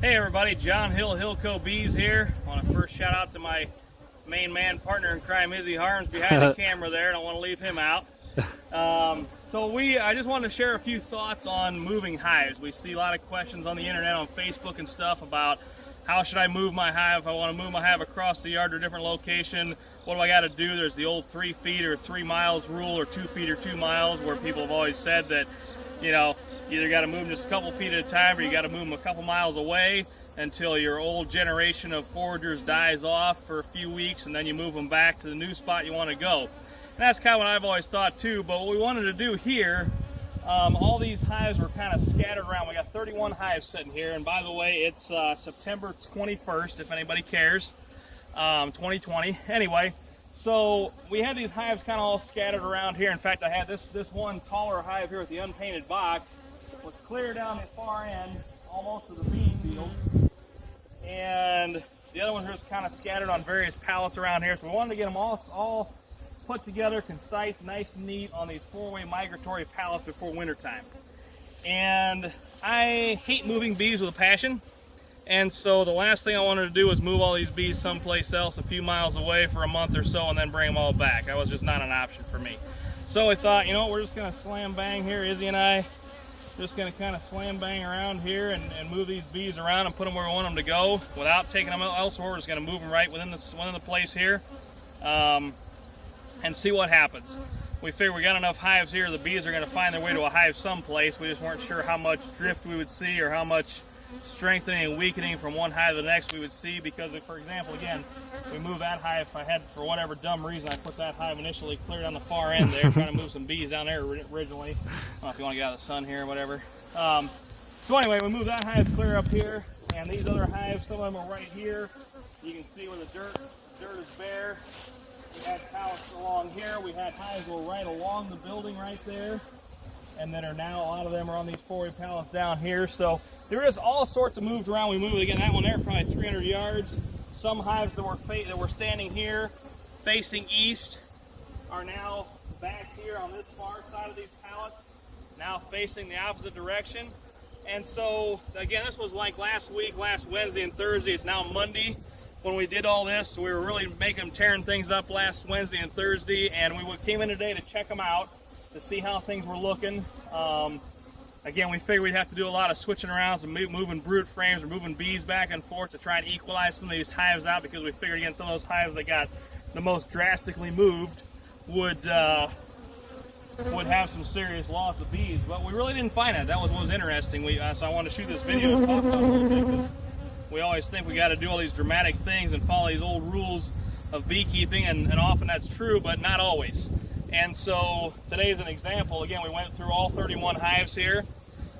Hey everybody, John Hill, Hillco Bees here. I want to first shout out to my main man, partner in crime, Izzy Harms, behind the camera there. I don't want to leave him out. I just wanted to share a few thoughts on moving hives. We see a lot of questions on the internet, on Facebook and stuff about how should I move my hive. If I want to move my hive across the yard to a different location, what do I got to do? There's the old 3 feet or 3 miles rule, or 2 feet or 2 miles, where people have always said that, you know, you either got to move them just a couple feet at a time, or you got to move them a couple miles away until your old generation of foragers dies off for a few weeks, and then you move them back to the new spot you want to go. And that's kind of what I've always thought too. But what we wanted to do here, all these hives were kind of scattered around. We got 31 hives sitting here, and by the way, it's September 21st, if anybody cares, 2020. Anyway, so we had these hives kind of all scattered around here. In fact, I had this one taller hive here with the unpainted box was clear down the far end, almost to the bean field, and the other ones are just kind of scattered on various pallets around here. So we wanted to get them all put together, concise, nice and neat on these 4-way migratory pallets before wintertime. And I hate moving bees with a passion, and so the last thing I wanted to do was move all these bees someplace else a few miles away for a month or so and then bring them all back. That was just not an option for me. So I thought, you know, we're just going to slam bang here. Izzy and I just going to kind of slam bang around here and move these bees around and put them where we want them to go without taking them elsewhere. We're just going to move them right within the place here, and see what happens. We figured we got enough hives here, the bees are going to find their way to a hive someplace. We just weren't sure how much drift we would see or how much strengthening and weakening from one hive to the next we would see, because if, for example, again, we move that hive, if I had, for whatever dumb reason, I put that hive initially clear down the far end there, trying to move some bees down there originally. I don't know if you want to get out of the sun here or whatever. So anyway, we move that hive clear up here, and these other hives, some of them are right here. You can see where the dirt is bare. We had pallets along here. We had hives go right along the building right there, and then a lot of them are on these 4-way pallets down here. So there is all sorts of moved around. We moved, again, that one there, probably 300 yards. Some hives that were standing here facing east are now back here on this far side of these pallets, now facing the opposite direction. And so, again, this was like last week, last Wednesday and Thursday. It's now Monday when we did all this. So we were really tearing things up last Wednesday and Thursday, and we came in today to check them out to see how things were looking. Again, we figured we'd have to do a lot of switching around, some moving brood frames or moving bees back and forth to try and equalize some of these hives out, because we figured, again, some of those hives that got the most drastically moved would have some serious loss of bees. But we really didn't find that. That was what was interesting. So I wanted to shoot this video and talk about it a little bit, because we always think we got to do all these dramatic things and follow these old rules of beekeeping, and often that's true, but not always. And so today is an example. Again, we went through all 31 hives here,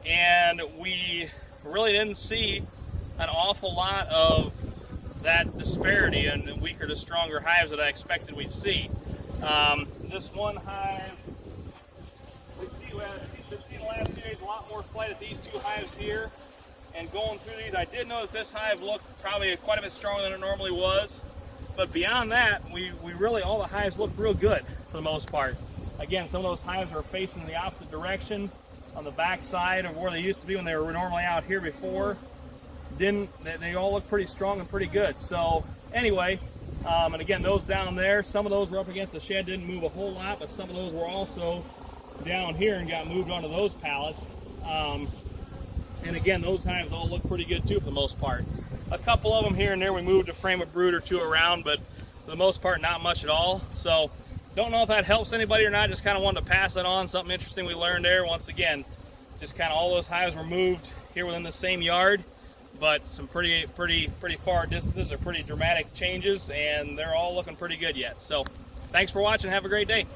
and we really didn't see an awful lot of that disparity in the weaker to stronger hives that I expected we'd see. This one hive, we've seen the last few days a lot more flight at these 2 hives here. And going through these, I did notice this hive looked probably quite a bit stronger than it normally was. But beyond that, we really, all the hives looked real good for the most part. Again, some of those hives are facing the opposite direction on the back side of where they used to be when they were normally out here before. They all look pretty strong and pretty good. So anyway, and again, those down there, some of those were up against the shed, didn't move a whole lot, but some of those were also down here and got moved onto those pallets. And again, those hives all look pretty good too for the most part. A couple of them here and there we moved a frame of brood or 2 around, but for the most part not much at all. So don't know if that helps anybody or not. Just kind of wanted to pass it on. Something interesting we learned there. Once again, just kind of all those hives were moved here within the same yard, but some pretty far distances or pretty dramatic changes, and they're all looking pretty good yet. So thanks for watching. Have a great day.